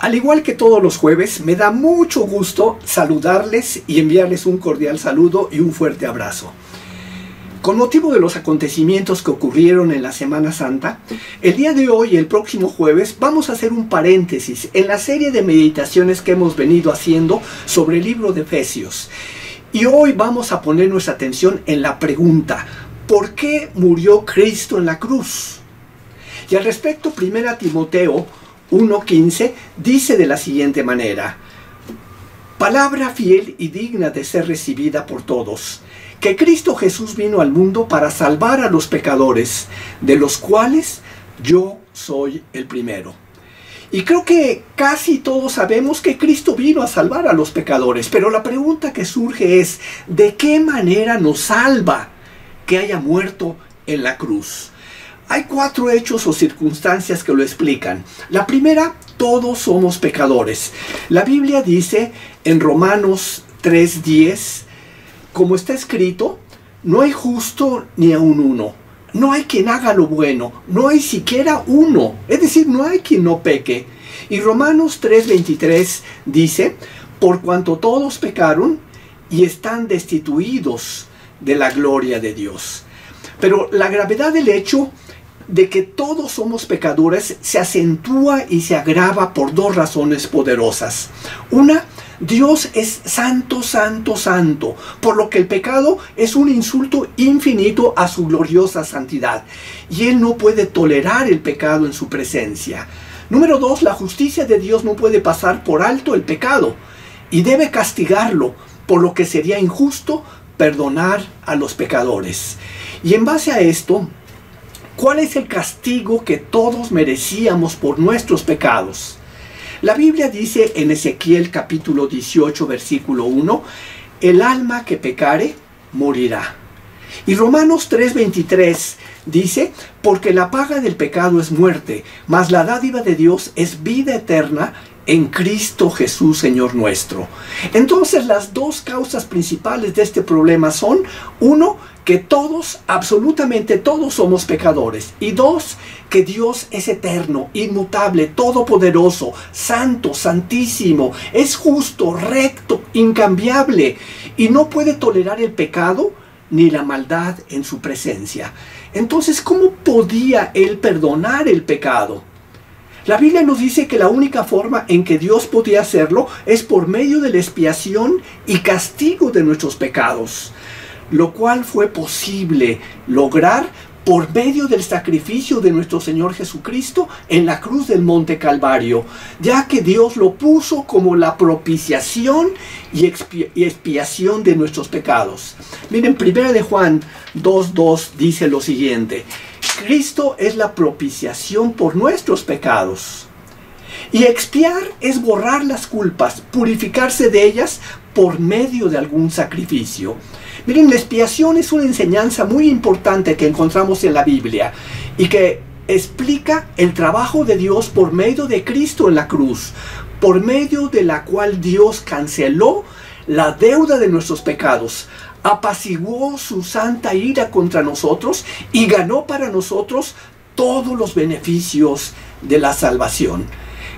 Al igual que todos los jueves, me da mucho gusto saludarles y enviarles un cordial saludo y un fuerte abrazo. Con motivo de los acontecimientos que ocurrieron en la Semana Santa, el día de hoy y el próximo jueves vamos a hacer un paréntesis en la serie de meditaciones que hemos venido haciendo sobre el libro de Efesios. Y hoy vamos a poner nuestra atención en la pregunta: ¿por qué murió Cristo en la cruz? Y al respecto, 1 Timoteo 1:15 dice de la siguiente manera: palabra fiel y digna de ser recibida por todos, que Cristo Jesús vino al mundo para salvar a los pecadores, de los cuales yo soy el primero. Y creo que casi todos sabemos que Cristo vino a salvar a los pecadores, pero la pregunta que surge es: ¿de qué manera nos salva que haya muerto en la cruz? Hay 4 hechos o circunstancias que lo explican. La primera: todos somos pecadores. La Biblia dice en Romanos 3:10, como está escrito, no hay justo ni aun uno. No hay quien haga lo bueno, no hay siquiera uno. Es decir, no hay quien no peque. Y Romanos 3:23 dice, por cuanto todos pecaron y están destituidos de la gloria de Dios. Pero la gravedad del hecho de que todos somos pecadores se acentúa y se agrava por 2 razones poderosas. Una: Dios es santo, santo, santo, por lo que el pecado es un insulto infinito a su gloriosa santidad, y Él no puede tolerar el pecado en su presencia. Número 2, la justicia de Dios no puede pasar por alto el pecado, y debe castigarlo, por lo que sería injusto perdonar a los pecadores. Y en base a esto, ¿cuál es el castigo que todos merecíamos por nuestros pecados? La Biblia dice en Ezequiel capítulo 18 versículo 1, el alma que pecare morirá. Y Romanos 3:23 dice, porque la paga del pecado es muerte, mas la dádiva de Dios es vida eterna en Cristo Jesús, Señor nuestro. Entonces, las 2 causas principales de este problema son: 1, que todos, absolutamente todos somos pecadores. Y 2, que Dios es eterno, inmutable, todopoderoso, santo, santísimo, es justo, recto, incambiable, y no puede tolerar el pecado ni la maldad en su presencia. Entonces, ¿cómo podía Él perdonar el pecado? La Biblia nos dice que la única forma en que Dios podía hacerlo es por medio de la expiación y castigo de nuestros pecados, lo cual fue posible lograr por medio del sacrificio de nuestro Señor Jesucristo en la cruz del Monte Calvario, ya que Dios lo puso como la propiciación y expiación de nuestros pecados. Miren, 1 de Juan 2:2 dice lo siguiente: Cristo es la propiciación por nuestros pecados. Y expiar es borrar las culpas, purificarse de ellas por medio de algún sacrificio. Miren, la expiación es una enseñanza muy importante que encontramos en la Biblia y que explica el trabajo de Dios por medio de Cristo en la cruz, por medio de la cual Dios canceló la deuda de nuestros pecados, apaciguó su santa ira contra nosotros y ganó para nosotros todos los beneficios de la salvación.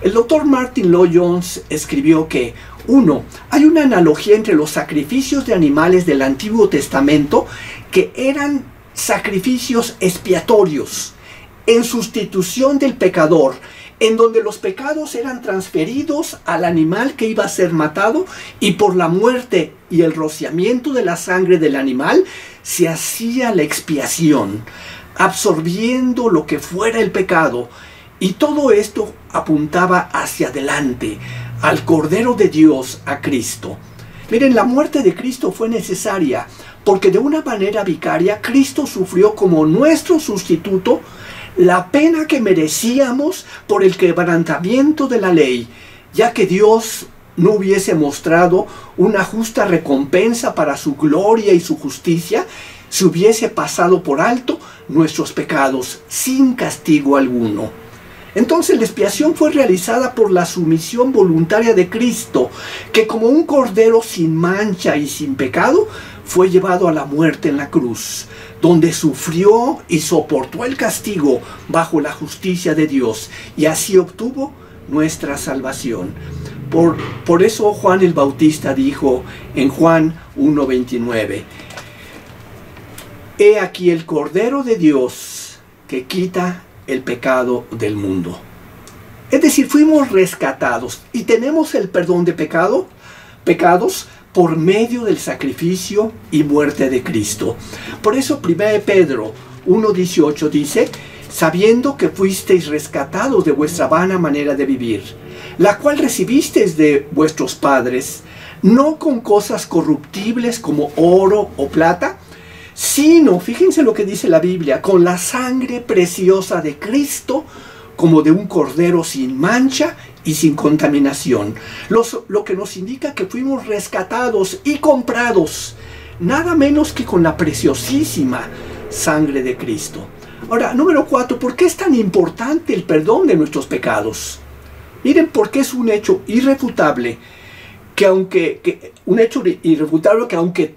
El doctor Martin Lloyd-Jones escribió que 1. Hay una analogía entre los sacrificios de animales del Antiguo Testamento, que eran sacrificios expiatorios, en sustitución del pecador, en donde los pecados eran transferidos al animal que iba a ser matado, y por la muerte y el rociamiento de la sangre del animal se hacía la expiación, absorbiendo lo que fuera el pecado. Y todo esto apuntaba hacia adelante, al Cordero de Dios, a Cristo. Miren, la muerte de Cristo fue necesaria, porque de una manera vicaria Cristo sufrió como nuestro sustituto la pena que merecíamos por el quebrantamiento de la ley, ya que Dios no hubiese mostrado una justa recompensa para su gloria y su justicia, si hubiese pasado por alto nuestros pecados sin castigo alguno. Entonces la expiación fue realizada por la sumisión voluntaria de Cristo, que como un cordero sin mancha y sin pecado, fue llevado a la muerte en la cruz, donde sufrió y soportó el castigo bajo la justicia de Dios, y así obtuvo nuestra salvación. Por eso Juan el Bautista dijo en Juan 1:29, he aquí el Cordero de Dios que quita el pecado del mundo. Es decir, fuimos rescatados y tenemos el perdón de pecados por medio del sacrificio y muerte de Cristo. Por eso 1 Pedro 1:18 dice, sabiendo que fuisteis rescatados de vuestra vana manera de vivir, la cual recibisteis de vuestros padres, no con cosas corruptibles como oro o plata, sino, fíjense lo que dice la Biblia, con la sangre preciosa de Cristo, como de un cordero sin mancha y sin contaminación. Lo que nos indica que fuimos rescatados y comprados, nada menos que con la preciosísima sangre de Cristo. Ahora, número 4, ¿por qué es tan importante el perdón de nuestros pecados? Miren, porque es un hecho irrefutable que aunque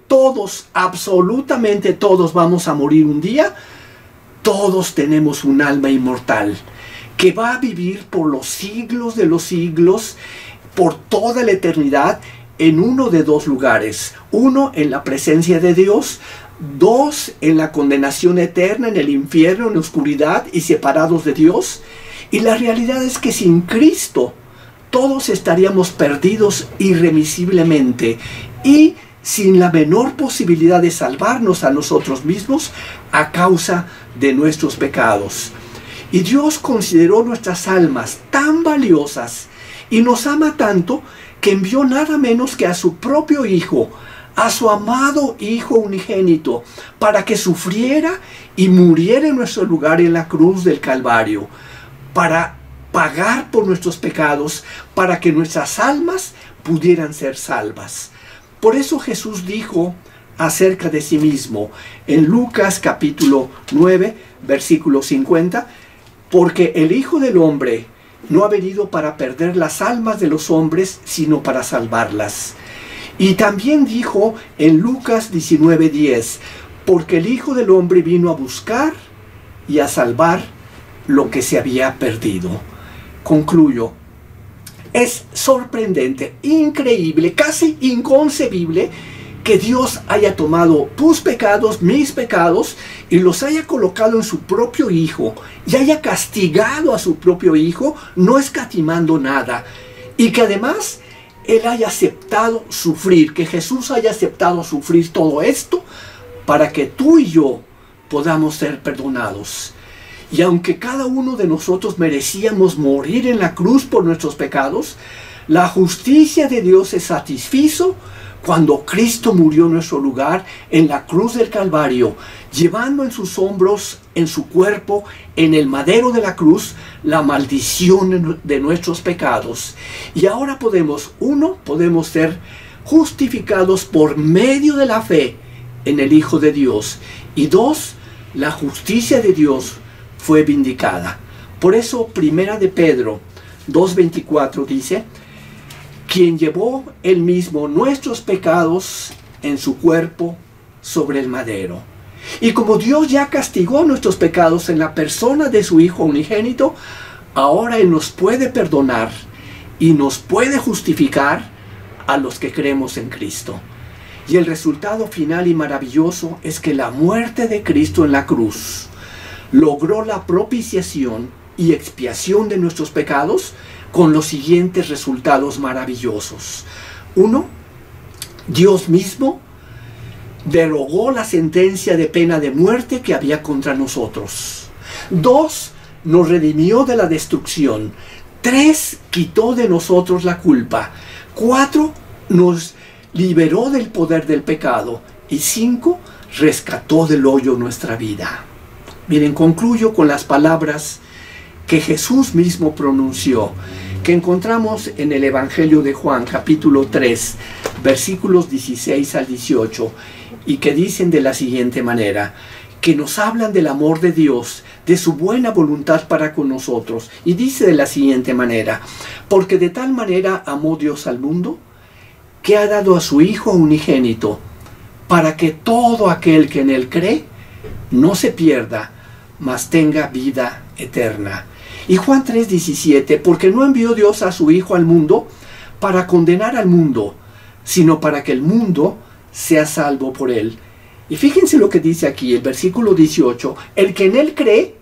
todos, absolutamente todos vamos a morir un día, todos tenemos un alma inmortal que va a vivir por los siglos de los siglos, por toda la eternidad, en uno de dos lugares. Uno, en la presencia de Dios. Dos, en la condenación eterna, en el infierno, en la oscuridad y separados de Dios. Y la realidad es que sin Cristo todos estaríamos perdidos irremisiblemente y sin la menor posibilidad de salvarnos a nosotros mismos a causa de nuestros pecados. Y Dios consideró nuestras almas tan valiosas y nos ama tanto que envió nada menos que a su propio Hijo, a su amado Hijo unigénito, para que sufriera y muriera en nuestro lugar en la cruz del Calvario, para pagar por nuestros pecados, para que nuestras almas pudieran ser salvas. Por eso Jesús dijo acerca de sí mismo en Lucas capítulo 9, versículo 50, porque el Hijo del Hombre no ha venido para perder las almas de los hombres, sino para salvarlas. Y también dijo en Lucas 19:10, porque el Hijo del Hombre vino a buscar y a salvar lo que se había perdido. Concluyo. Es sorprendente, increíble, casi inconcebible que Dios haya tomado tus pecados, mis pecados, y los haya colocado en su propio Hijo, y haya castigado a su propio Hijo, no escatimando nada, y que además Él haya aceptado sufrir, que Jesús haya aceptado sufrir todo esto, para que tú y yo podamos ser perdonados. Y aunque cada uno de nosotros merecíamos morir en la cruz por nuestros pecados, la justicia de Dios se satisfizo cuando Cristo murió en nuestro lugar en la cruz del Calvario, llevando en sus hombros, en su cuerpo, en el madero de la cruz, la maldición de nuestros pecados. Y ahora podemos ser justificados por medio de la fe en el Hijo de Dios. Y dos, la justicia de Dios fue vindicada. Por eso, Primera de Pedro 2:24 dice, quien llevó él mismo nuestros pecados en su cuerpo sobre el madero. Y como Dios ya castigó nuestros pecados en la persona de su Hijo unigénito, ahora Él nos puede perdonar y nos puede justificar a los que creemos en Cristo. Y el resultado final y maravilloso es que la muerte de Cristo en la cruz logró la propiciación y expiación de nuestros pecados con los siguientes resultados maravillosos. 1. Dios mismo derogó la sentencia de pena de muerte que había contra nosotros. 2. Nos redimió de la destrucción. 3. Quitó de nosotros la culpa. 4. Nos liberó del poder del pecado. Y 5. Rescató del hoyo nuestra vida. Miren, concluyo con las palabras que Jesús mismo pronunció, que encontramos en el Evangelio de Juan, capítulo 3, versículos 16 al 18, y que dicen de la siguiente manera, que nos hablan del amor de Dios, de su buena voluntad para con nosotros, y dice de la siguiente manera, porque de tal manera amó Dios al mundo, que ha dado a su Hijo unigénito, para que todo aquel que en Él cree, no se pierda, mas tenga vida eterna. Y Juan 3:17, porque no envió Dios a su Hijo al mundo para condenar al mundo, sino para que el mundo sea salvo por él. Y fíjense lo que dice aquí, el versículo 18, el que en él cree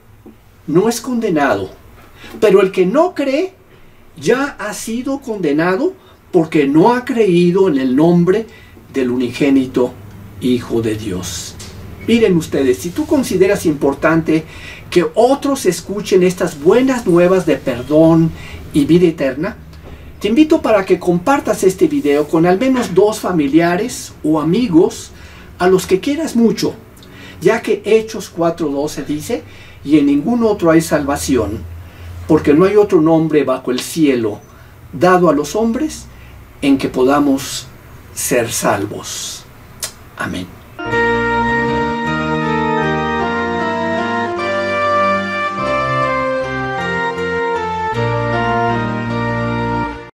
no es condenado, pero el que no cree ya ha sido condenado porque no ha creído en el nombre del unigénito Hijo de Dios. Miren ustedes, si tú consideras importante que otros escuchen estas buenas nuevas de perdón y vida eterna, te invito para que compartas este video con al menos 2 familiares o amigos a los que quieras mucho, ya que Hechos 4:12 dice, y en ningún otro hay salvación, porque no hay otro nombre bajo el cielo dado a los hombres en que podamos ser salvos. Amén.